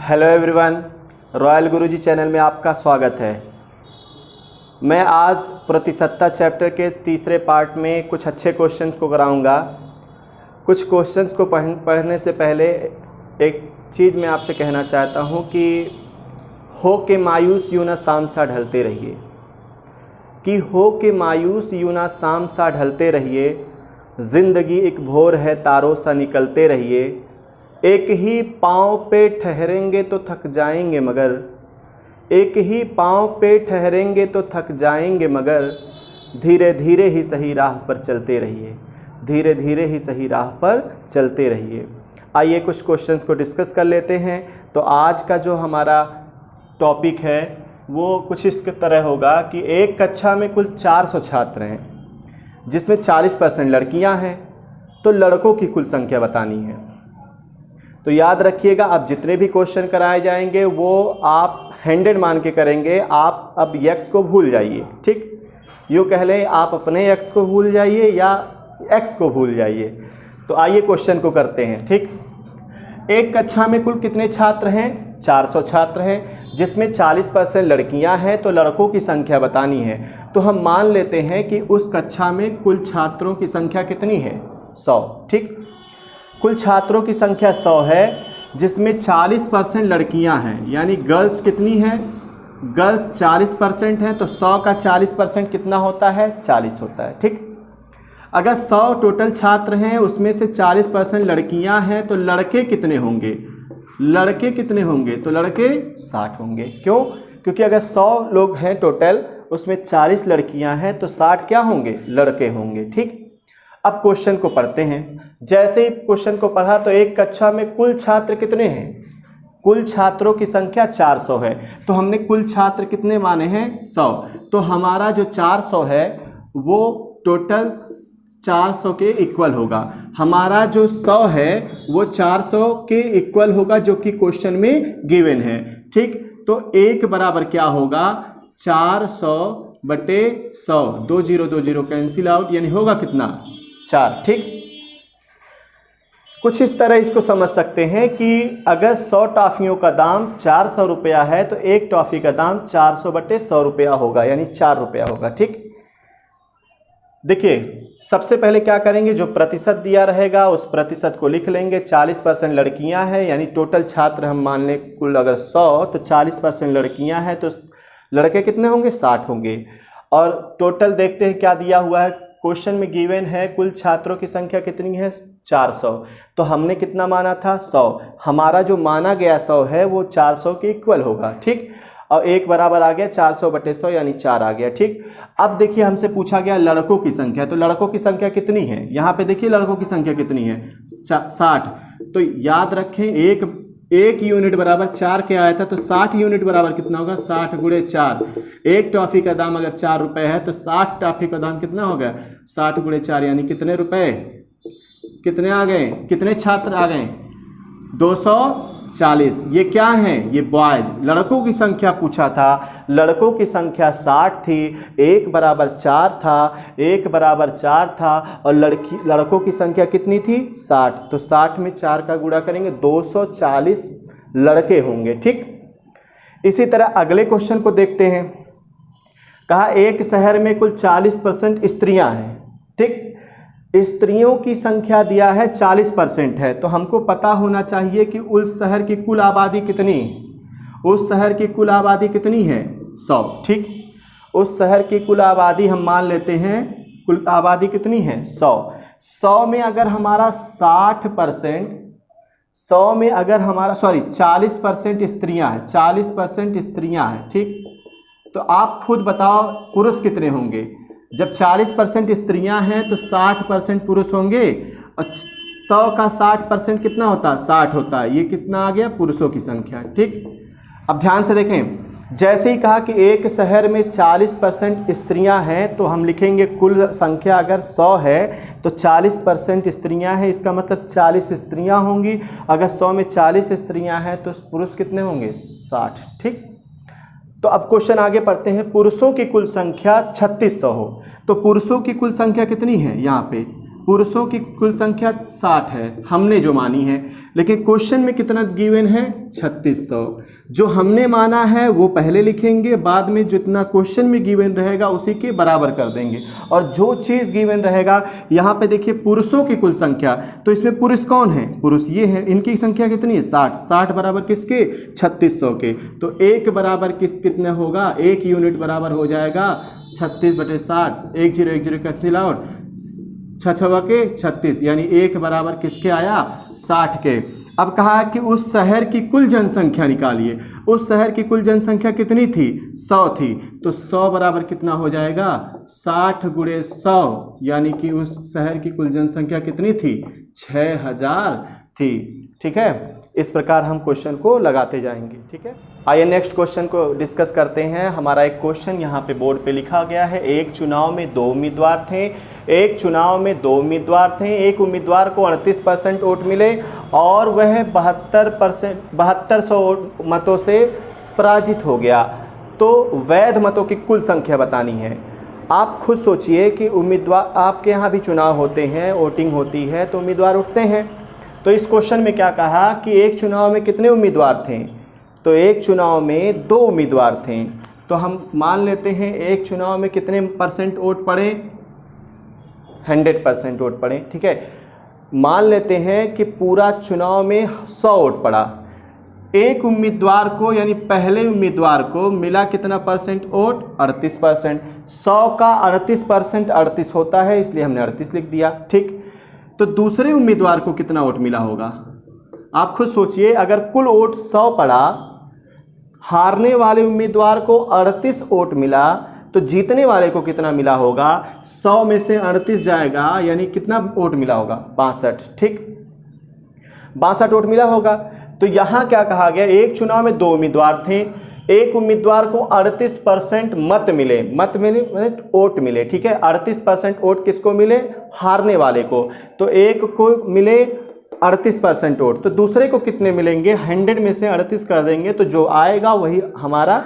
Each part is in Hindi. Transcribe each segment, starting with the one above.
हेलो एवरीवन, रॉयल गुरुजी चैनल में आपका स्वागत है। मैं आज प्रतिशतता चैप्टर के तीसरे पार्ट में कुछ अच्छे क्वेश्चंस को कराऊंगा। कुछ क्वेश्चंस को पढ़ने से पहले एक चीज़ मैं आपसे कहना चाहता हूं कि हो के मायूस यूं ना शाम सा ढलते रहिए, कि हो के मायूस यूं ना शाम सा ढलते रहिए, ज़िंदगी एक भोर है तारों सा निकलते रहिए, एक ही पाँव पे ठहरेंगे तो थक जाएंगे मगर, एक ही पाँव पे ठहरेंगे तो थक जाएंगे मगर, धीरे धीरे ही सही राह पर चलते रहिए, धीरे धीरे ही सही राह पर चलते रहिए। आइए कुछ क्वेश्चंस को डिस्कस कर लेते हैं। तो आज का जो हमारा टॉपिक है वो कुछ इस तरह होगा कि एक कक्षा में कुल 400 छात्र हैं, जिसमें 40% लड़कियां हैं, तो लड़कों की कुल संख्या बतानी है। तो याद रखिएगा, अब जितने भी क्वेश्चन कराए जाएंगे वो आप हैंडेड मान के करेंगे। आप अब एक्स को भूल जाइए, ठीक, यूँ कह लें आप अपने एक्स को भूल जाइए या एक्स को भूल जाइए। तो आइए क्वेश्चन को करते हैं। ठीक, एक कक्षा में कुल कितने छात्र हैं? 400 छात्र हैं, जिसमें 40% लड़कियां हैं, तो लड़कों की संख्या बतानी है। तो हम मान लेते हैं कि उस कक्षा में कुल छात्रों की संख्या कितनी है? 100। ठीक, कुल छात्रों की संख्या 100 है, जिसमें 40% लड़कियां हैं, यानी गर्ल्स कितनी हैं? गर्ल्स 40% हैं, तो 100 का 40% कितना होता है? 40 होता है। ठीक, अगर 100 टोटल छात्र हैं, उसमें से 40% लड़कियां हैं, तो लड़के कितने होंगे? लड़के कितने होंगे? तो लड़के 60 होंगे। क्यों? क्योंकि अगर 100 लोग हैं टोटल, उसमें 40 लड़कियां हैं, तो 60 क्या होंगे? लड़के होंगे। ठीक, अब क्वेश्चन को पढ़ते हैं। जैसे ही क्वेश्चन को पढ़ा तो एक कक्षा में कुल छात्र कितने हैं? कुल छात्रों की संख्या 400 है, तो हमने कुल छात्र कितने माने हैं? 100। तो हमारा जो 400 है वो टोटल 400 के इक्वल होगा। हमारा जो 100 है वो 400 के इक्वल होगा, जो कि क्वेश्चन में गिवन है। ठीक, तो एक बराबर क्या होगा? 400/100। 2 0 कैंसिल आउट, यानी होगा कितना? 4। ठीक, कुछ इस तरह इसको समझ सकते हैं कि अगर 100 टॉफियों का दाम 400 रुपया है, तो एक टॉफी का दाम 400/100 रुपया होगा, यानी 4 रुपया होगा। ठीक, देखिए सबसे पहले क्या करेंगे, जो प्रतिशत दिया रहेगा उस प्रतिशत को लिख लेंगे। 40% लड़कियां हैं, यानी टोटल छात्र हम मान लें कुल अगर 100, तो 40% लड़कियां हैं, तो लड़के कितने होंगे? 60 होंगे। और टोटल देखते हैं क्या दिया हुआ है। क्वेश्चन में गिवन है कुल छात्रों की संख्या कितनी है? 400। तो हमने कितना माना था? 100। हमारा जो माना गया 100 है वो 400 के इक्वल होगा। ठीक, और एक बराबर आ गया 400/100, यानी 4 आ गया। ठीक, अब देखिए हमसे पूछा गया लड़कों की संख्या, तो लड़कों की संख्या कितनी है? यहाँ पे देखिए लड़कों की संख्या कितनी है? 60। तो याद रखें एक यूनिट बराबर 4 के आया था, तो 60 यूनिट बराबर कितना होगा? 60 × 4। एक टॉफी का दाम अगर 4 रुपए है, तो 60 टॉफी का दाम कितना होगा? 60 × 4, यानी कितने रुपए? कितने आ गए? कितने छात्र आ गए? 240। ये क्या है? ये बॉयज। लड़कों की संख्या पूछा था, लड़कों की संख्या 60 थी, 1 बराबर 4 था, 1 बराबर 4 था, और लड़कों की संख्या कितनी थी? 60। तो 60 में 4 का गुणा करेंगे, 240 लड़के होंगे। ठीक, इसी तरह अगले क्वेश्चन को देखते हैं। कहा एक शहर में कुल 40% स्त्रियां हैं। ठीक, स्त्रियों की संख्या दिया है 40% है, तो हमको पता होना चाहिए कि उस शहर की कुल आबादी कितनी? उस शहर की कुल आबादी कितनी है? 100। ठीक, उस शहर की कुल आबादी हम मान लेते हैं, कुल आबादी कितनी है? 100। 100 में अगर हमारा 60%, 100 में अगर हमारा 40% स्त्रियां हैं, 40% स्त्रियां हैं। ठीक, तो आप खुद बताओ पुरुष कितने होंगे? जब 40% स्त्रियां हैं तो 60% पुरुष होंगे, और 100 का 60% कितना होता है? 60 होता है। ये कितना आ गया? पुरुषों की संख्या। ठीक, अब ध्यान से देखें, जैसे ही कहा कि एक शहर में 40% स्त्रियां हैं, तो हम लिखेंगे कुल संख्या अगर 100 है तो 40% स्त्रियां हैं, इसका मतलब 40 स्त्रियां होंगी। अगर 100 में 40 स्त्रियां हैं तो पुरुष कितने होंगे? 60। ठीक, तो अब क्वेश्चन आगे पढ़ते हैं। पुरुषों की कुल संख्या 3600 हो, तो पुरुषों की कुल संख्या कितनी है? यहाँ पे पुरुषों की कुल संख्या 60 है, हमने जो मानी है, लेकिन क्वेश्चन में कितना गिवन है 3600। जो हमने माना है वो पहले लिखेंगे, बाद में जितना क्वेश्चन में गिवन रहेगा उसी के बराबर कर देंगे। और जो चीज़ गिवन रहेगा, यहाँ पे देखिए पुरुषों की कुल संख्या, तो इसमें पुरुष कौन है, पुरुष ये है, इनकी संख्या कितनी है 60। 60 बराबर किसके 3600 के, तो एक बराबर कितने होगा, 1 यूनिट बराबर हो जाएगा 36/60। 1 0 1 0 कैंसिल आउट, 6 6 के 36, यानी 1 बराबर किसके आया 60 के। अब कहा कि उस शहर की कुल जनसंख्या निकालिए। उस शहर की कुल जनसंख्या कितनी थी 100 थी, तो 100 बराबर कितना हो जाएगा 60 × 100, यानी कि उस शहर की कुल जनसंख्या कितनी थी 6000 थी। ठीक है, इस प्रकार हम क्वेश्चन को लगाते जाएंगे। ठीक है, आइए नेक्स्ट क्वेश्चन को डिस्कस करते हैं। हमारा एक क्वेश्चन यहाँ पे बोर्ड पे लिखा गया है। एक चुनाव में 2 उम्मीदवार थे। एक चुनाव में 2 उम्मीदवार थे। एक उम्मीदवार को 38% वोट मिले और वह 7200 मतों से पराजित हो गया। तो वैध मतों की कुल संख्या बतानी है। आप खुद सोचिए कि उम्मीदवार, आपके यहाँ भी चुनाव होते हैं, वोटिंग होती है तो उम्मीदवार उठते हैं। तो इस क्वेश्चन में क्या कहा कि एक चुनाव में कितने उम्मीदवार थे, तो एक चुनाव में 2 उम्मीदवार थे। तो हम मान लेते हैं एक चुनाव में कितने % वोट पड़े, 100% वोट पड़े। ठीक है, मान लेते हैं कि पूरा चुनाव में 100 वोट पड़ा। एक उम्मीदवार को, यानी पहले उम्मीदवार को मिला कितना % वोट 38%। 100 का 38% 38 होता है, इसलिए हमने 38 लिख दिया। ठीक, तो दूसरे उम्मीदवार को कितना वोट मिला होगा, आप खुद सोचिए। अगर कुल वोट 100 पड़ा, हारने वाले उम्मीदवार को 38 वोट मिला, तो जीतने वाले को कितना मिला होगा, 100 में से 38 जाएगा, यानी कितना वोट मिला होगा 62। ठीक, 62 वोट मिला होगा। तो यहाँ क्या कहा गया, एक चुनाव में 2 उम्मीदवार थे। एक उम्मीदवार को 38% मत मिले, वोट मिले। ठीक है, 38% वोट किसको मिले, हारने वाले को। तो एक को मिले 38% वोट, तो दूसरे को कितने मिलेंगे, 100 में से 38 कर देंगे, तो जो आएगा वही हमारा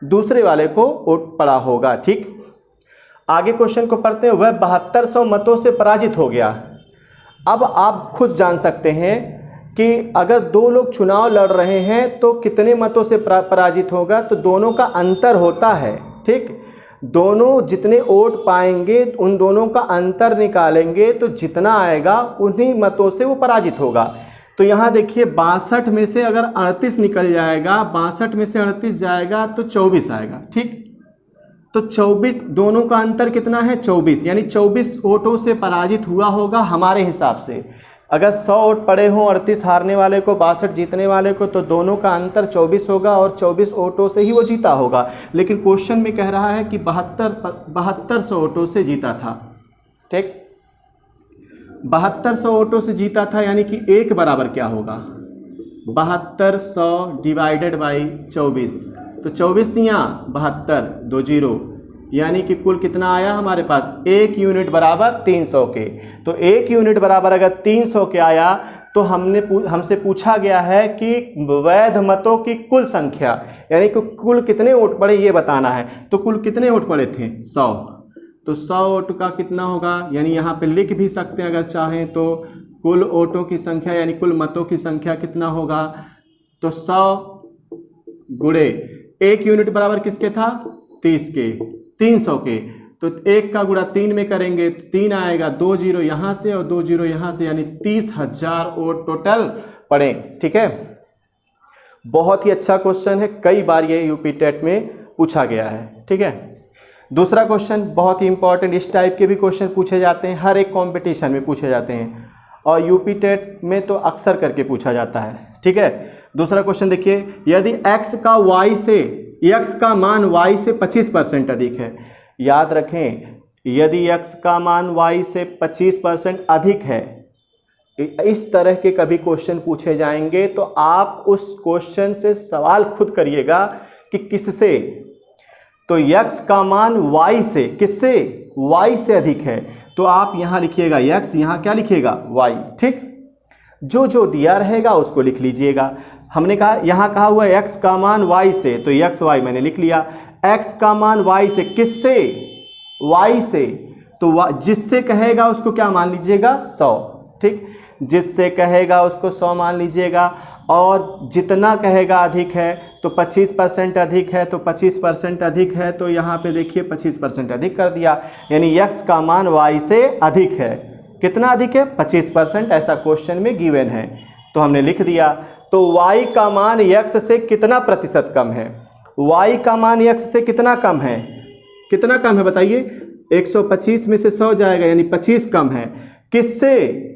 दूसरे वाले को वोट पड़ा होगा। ठीक, आगे क्वेश्चन को पढ़ते हैं। वह 7200 मतों से पराजित हो गया। अब आप खुद जान सकते हैं कि अगर 2 लोग चुनाव लड़ रहे हैं तो कितने मतों से पराजित होगा, तो दोनों का अंतर होता है। ठीक, दोनों जितने वोट पाएंगे उन दोनों का अंतर निकालेंगे, तो जितना आएगा उन्हीं मतों से वो पराजित होगा। तो यहाँ देखिए 62 में से अगर 38 निकल जाएगा, 62 में से 38 जाएगा तो 24 आएगा। ठीक, तो 24, दोनों का अंतर कितना है 24, यानी 24 वोटों से पराजित हुआ होगा हमारे हिसाब से। अगर 100 वोट पड़े हों, 38 हारने वाले को 62 जीतने वाले को, तो दोनों का अंतर 24 होगा और 24 वोटों से ही वो जीता होगा। लेकिन क्वेश्चन में कह रहा है कि 7200 वोटों से जीता था। ठीक, 7200 वोटों से जीता था, यानी कि एक बराबर क्या होगा 7200 डिवाइडेड बाई 24, तो 24 तियाँ 72, 2 0, यानी कि कुल कितना आया हमारे पास 1 यूनिट बराबर 300 के। तो 1 यूनिट बराबर अगर 300 के आया, तो हमसे पूछा गया है कि वैध मतों की कुल संख्या, यानी कि कुल कितने वोट पड़े ये बताना है। तो कुल कितने वोट पड़े थे 100, तो 100 वोट का कितना होगा, यानी यहाँ पे लिख भी सकते हैं अगर चाहें तो, कुल वोटों की संख्या यानी कुल मतों की संख्या कितना होगा, तो 100 गुणे 1 यूनिट बराबर किसके था 30 के, 300 के, तो 1 का गुणा 3 में करेंगे तो 3 आएगा, 2 0 यहाँ से और 2 0 यहाँ से, यानी 30,000 वोट टोटल पड़े। ठीक है, बहुत ही अच्छा क्वेश्चन है, कई बार ये यूपी टेट में पूछा गया है। ठीक है, दूसरा क्वेश्चन बहुत ही इंपॉर्टेंट, इस टाइप के भी क्वेश्चन पूछे जाते हैं, हर एक कंपटीशन में पूछे जाते हैं और यूपी टेट में तो अक्सर करके पूछा जाता है। ठीक है, दूसरा क्वेश्चन देखिए, यदि x का y से, x का मान y से 25% अधिक है, याद रखें यदि x का मान y से 25% अधिक है, इस तरह के कभी क्वेश्चन पूछे जाएंगे तो आप उस क्वेश्चन से सवाल खुद करिएगा कि किससे, तो x का मान y से, किससे, y से अधिक है, तो आप यहाँ लिखिएगा x, यहाँ क्या लिखिएगा y। ठीक, जो जो दिया रहेगा उसको लिख लीजिएगा। हमने कहा यहाँ कहा हुआ x का मान y से, तो x y मैंने लिख लिया। x का मान y से, किससे, y से, तो जिससे कहेगा उसको क्या मान लीजिएगा 100, ठीक। जिससे कहेगा उसको 100 मान लीजिएगा, और जितना कहेगा अधिक है तो 25% अधिक है, तो 25% अधिक है, तो यहाँ पे देखिए 25% अधिक कर दिया, यानी x का मान y से अधिक है। कितना अधिक है? 25%, ऐसा क्वेश्चन में गिवन है, तो हमने लिख दिया। तो y का मान x से कितना प्रतिशत कम है? y का मान x से कितना कम है? कितना कम है बताइए? 125 में से 100 जाएगा, यानी 25 कम है। किससे?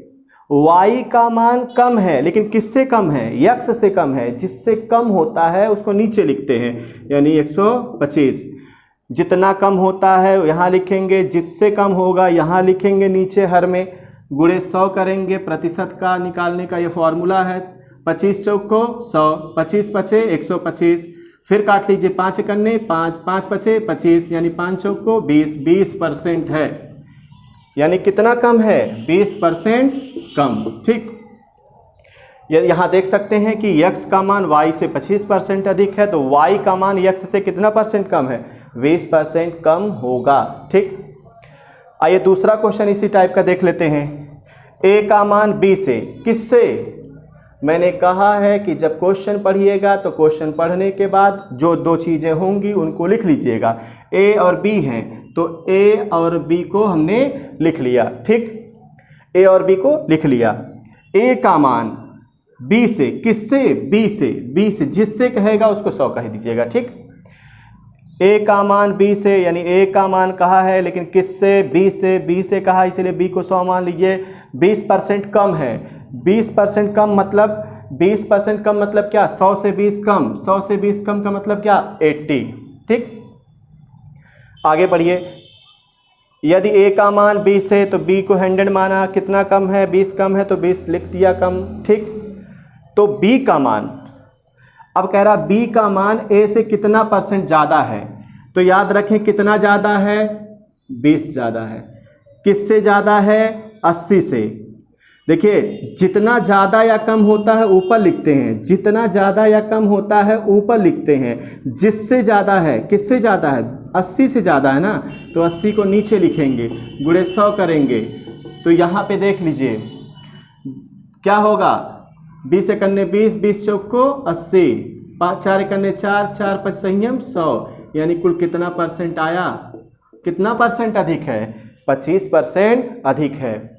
y का मान कम है, लेकिन किससे कम है? x से कम है। जिससे कम होता है उसको नीचे लिखते हैं, यानी 125। जितना कम होता है यहाँ लिखेंगे, जिससे कम होगा यहाँ लिखेंगे नीचे हर में, गुणे 100 करेंगे। प्रतिशत का निकालने का ये फॉर्मूला है। 25 चौको 100, 25 पचे 125, फिर काट लीजिए 5 कन्ने 5, 5 पचे 25, यानी 5 चौको 20, 20% है। यानी कितना कम है? 20% कम, ठीक। यहाँ देख सकते हैं कि x का मान y से 25% अधिक है, तो y का मान x से कितना परसेंट कम है? 20% कम होगा, ठीक। आइए दूसरा क्वेश्चन इसी टाइप का देख लेते हैं। a का मान b से, किससे? मैंने कहा है कि जब क्वेश्चन पढ़िएगा तो क्वेश्चन पढ़ने के बाद जो दो चीज़ें होंगी उनको लिख लीजिएगा। a और b हैं, तो a और b को हमने लिख लिया, ठीक। a और b को लिख लिया। a का मान b से, किससे? b से, b से जिससे कहेगा उसको 100 कह दीजिएगा, ठीक। a का मान b से, यानी a का मान कहा है, लेकिन किससे? b से, b से कहा, इसलिए b को 100 मान लीजिए। 20% कम है। 20% कम मतलब 20% कम मतलब क्या? 100 से 20 कम। 100 से 20 कम का मतलब क्या? 80, ठीक। आगे बढ़िए। यदि a का मान b से, तो b को 100 माना, कितना कम है? 20 कम है, तो 20 लिख दिया कम, ठीक। तो b का मान, अब कह रहा b का मान a से कितना परसेंट ज़्यादा है, तो याद रखें कितना ज़्यादा है? 20 ज़्यादा है। किससे ज़्यादा है? 80 से। देखिए जितना ज़्यादा या कम होता है ऊपर लिखते हैं, जितना ज़्यादा या कम होता है ऊपर लिखते हैं। जिससे ज़्यादा है, किससे ज़्यादा है? 80 से ज़्यादा है ना, तो 80 को नीचे लिखेंगे, गुणे 100 करेंगे, तो यहाँ पे देख लीजिए क्या होगा। 20 कन्ने 20, 20 चौको 80, 5 4 कन्ने 4, 4 5 संयम 100, यानी कुल कितना परसेंट आया? कितना परसेंट अधिक है? 25% अधिक है।